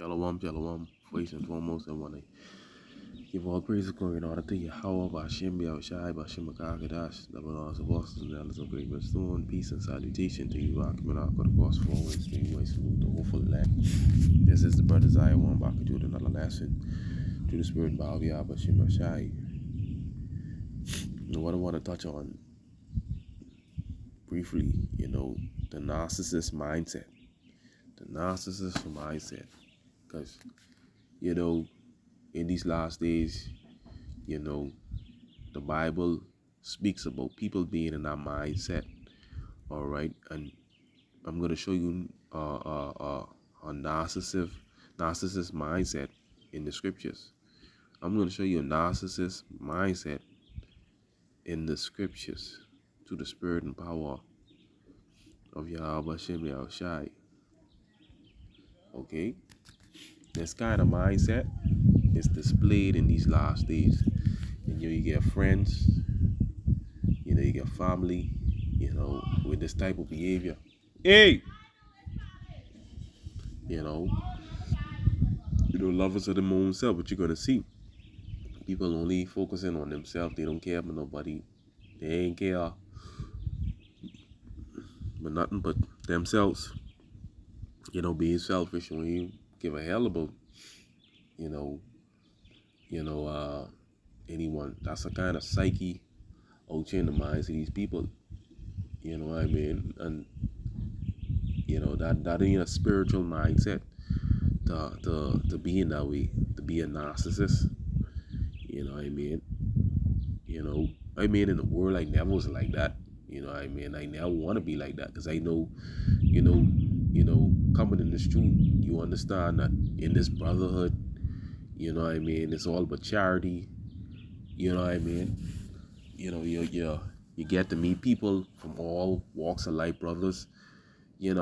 Shalom, shalom. First and foremost, I want to give all praise and glory and honor to Yahweh, Bashem, Yahushai, Bashem, Akakadash, the Lord of Boston, the elders of Great Stone. Peace and salutation to you, Akimanaka, the cross forward, stream, way, salute the whole land. This is the brother Zion, one back to do another lesson to the spirit, Baal, Bashem, Yahushai. What I want to touch on briefly, the narcissist mindset. The narcissist mindset. Because, in these last days, the Bible speaks about people being in that mindset. All right. And I'm going to show you a narcissist mindset in the scriptures. I'm going to show you a narcissist mindset in the scriptures to the spirit and power of Yahweh Shem Yahushai. Okay? This kind of mindset is displayed in these last days. And you get friends, you get family, with this type of behavior. Hey! Lovers of their own self, what you're gonna see. People only focusing on themselves, they don't care about nobody. They ain't care but nothing but themselves. Being selfish when you give a hell about anyone. That's a kind of psyche out in the minds of these people. You know what I mean? And that ain't a spiritual mindset to be in that way, to be a narcissist. You know what I mean? In the world I never was like that. I never want to be like that, because I know, coming in this truth, you understand that in this brotherhood, it's all about charity. You get to meet people from all walks of life, brothers. And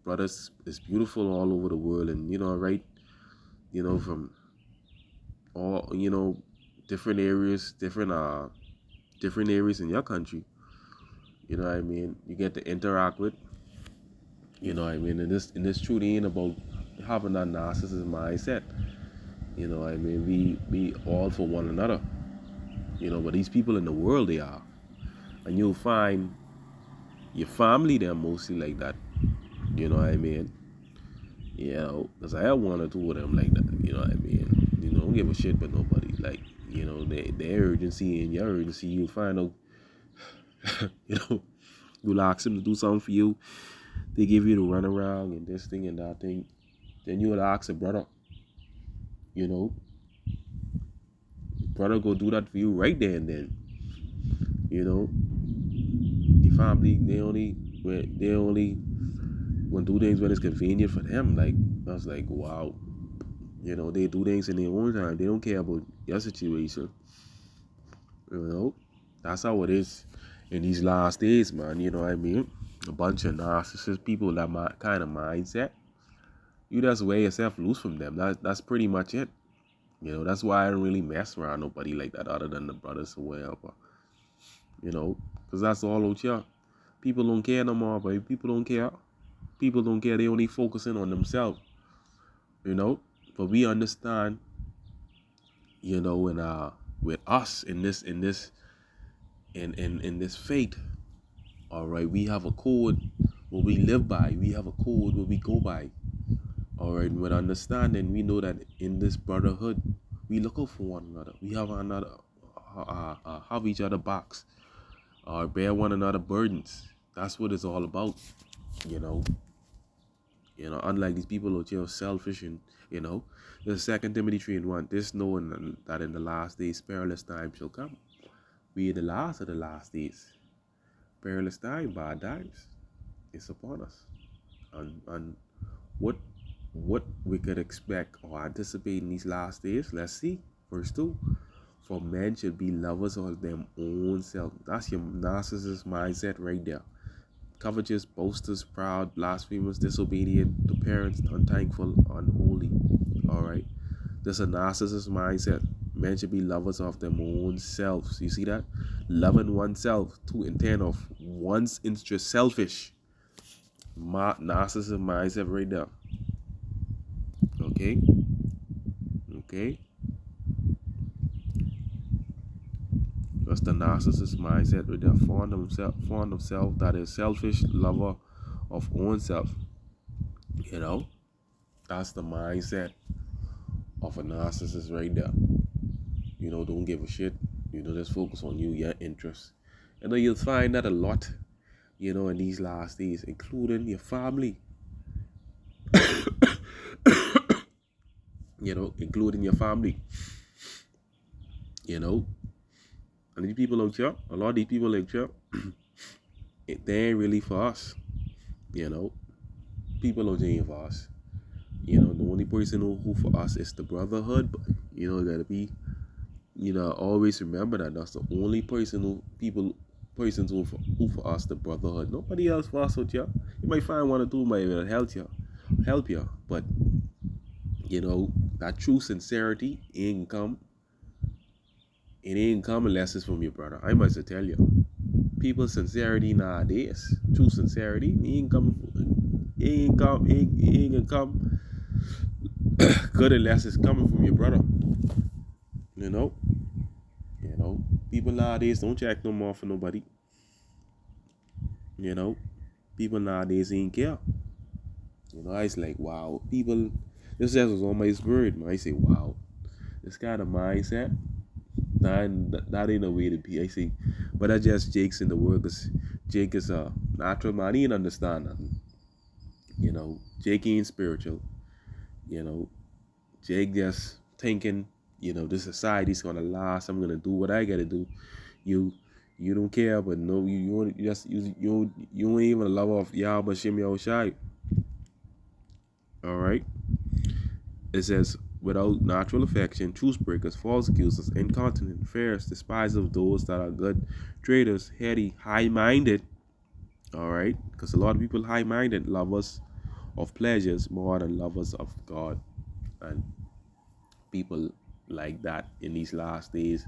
brothers is beautiful all over the world, and from all different areas in your country. You get to interact with. And this truth ain't about having that narcissist mindset. We all for one another. But these people in the world, they are. And you'll find your family, they're mostly like that. Because I have one or two of them like that. Don't give a shit about nobody. Like, their urgency and your urgency, you'll find out, you'll ask them to do something for you. They give you the runaround and this thing and that thing. Then you'll ask a brother, brother go do that for you right there and then. The family, they only want to do things when it's convenient for them. Like, I was like, wow. They do things in their own time. They don't care about your situation. That's how it is in these last days, man. A bunch of narcissist people, that kind of mindset. You just wear yourself loose from them. That's pretty much it. That's why I don't really mess around nobody like that, other than the brothers or whatever. Because that's all out here. People don't care no more, but people don't care. People don't care. They only focusing on themselves. But we understand, and with us in this faith, all right, we have a code what we live by. We have a code what we go by. All right, with understanding, we know that in this brotherhood, we look out for one another. We have have each other backs, or bear one another burdens. That's what it's all about. Unlike these people out here selfish and the 2 Timothy 3:1, this knowing that in the last days perilous times shall come. We are the last of the last days. Perilous time, bad times, is upon us. And what we could expect or anticipate in these last days, let's see. Verse 2. For men should be lovers of their own self. That's your narcissist mindset right there. Covetous, boasters, proud, blasphemers, disobedient to parents, unthankful, unholy. All right. There's a narcissist mindset. Men should be lovers of their own selves. You see that? Loving oneself to intent of one's interest, selfish. Narcissist mindset right there. Okay? Okay? That's the narcissist mindset right there. Fond of self, that is selfish, lover of own self. You know? That's the mindset of a narcissist right there. Don't give a shit. Just focus on you, your interests. You'll find that a lot, in these last days, including your family. Including your family. And these people out here, a lot of these people out here, they ain't really for us. People out here ain't for us. The only person who for us is the brotherhood. But gotta be, always remember that that's the only persons who for us the brotherhood. Nobody else for us out here. You might find one or two might help you, but that true sincerity ain't come. It ain't come unless it's from your brother. I must tell you, people's sincerity nowadays, true sincerity, ain't gonna come good unless it's coming from your brother. You know, people nowadays don't check no more for nobody. People nowadays ain't care. I was like, wow, people. This just was on my spirit, man. I say, wow, this kind of mindset. That ain't a way to be. I say, but that's just Jake's in the world, because Jake is a natural man. He ain't understand nothing. Jake ain't spiritual. Jake just thinking, this society's gonna last. I'm gonna do what I gotta do. You don't care, but no, you ain't even a lover of Yah but Shem Yahushai. All right. It says, without natural affection, truce breakers, false accusers, incontinent, fairs, despisers of those that are good, traitors, heady, high-minded. All right, because a lot of people high-minded, lovers of pleasures more than lovers of God, and people like that in these last days,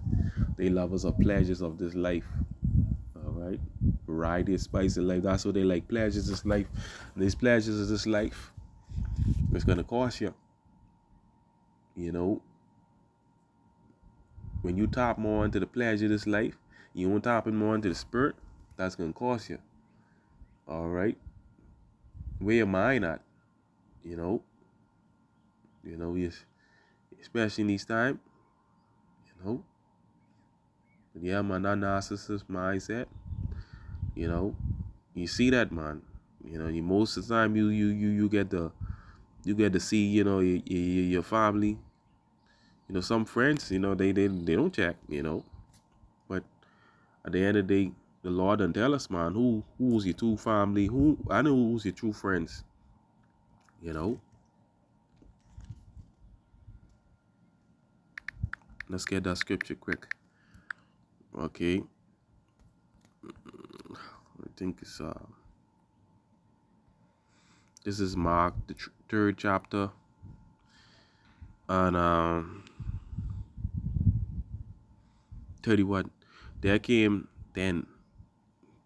they lovers of pleasures of this life. All right, variety, spice in life. That's what they like. Pleasures of this life. And these pleasures of this life, it's gonna cost you. When you tap more into the pleasure of this life, you won't tap in more into the spirit. That's gonna cost you. All right, where your mind at? Especially in these times. Yeah, man, that narcissist mindset. You see that, man. You most of the time you get to see your family. Some friends, they don't check. But at the end of the day, the Lord done tell us, man, who's your true family? I know who's your true friends. Let's get that scripture quick. Okay. I think it's this is Mark, the third chapter, and 31. There came then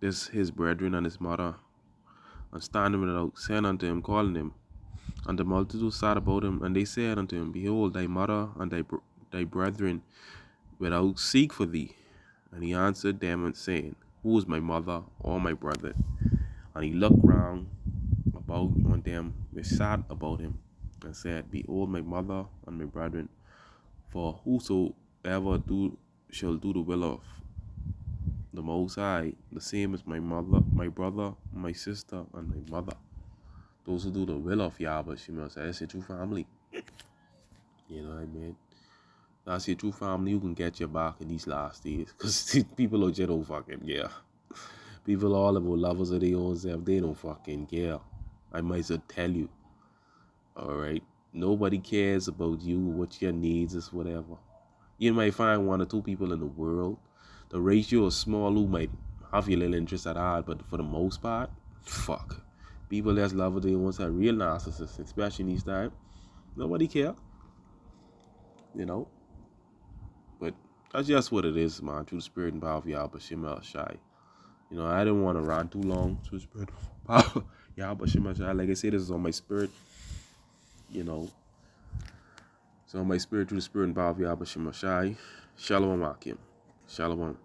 his brethren and his mother, and standing without, saying unto him, calling him. And the multitude sat about him, and they said unto him, Behold, thy mother and thy brethren without seek for thee. And he answered them and saying, Who is my mother or my brother? And he looked round about on them which sat about him, and said, Behold my mother and my brethren, for whosoever shall do the will of the Most High, the same as my mother, my brother, my sister, and my mother. Those who do the will of Yahweh, that's your true family. You know what I mean? That's your true family who can get your back in these last days. Because people are just don't fucking care. People all about lovers of their own self, they don't fucking care. I might as well tell you. Alright? Nobody cares about you, what your needs is, whatever. You might find one or two people in the world. The ratio is small who might have your little interest at all, but for the most part, fuck. People that's lovers they want are real narcissists, especially in these times. Nobody care. But that's just what it is, man. Through the spirit and power of Yahweh Shem El Shai. I didn't want to run too long. Through the spirit and power. Yahweh Shemashai, like I say, this is on my spirit, you know. So on my spirit through the spirit and power of Yahweh Shemashai. Shalom Akim. Shalom.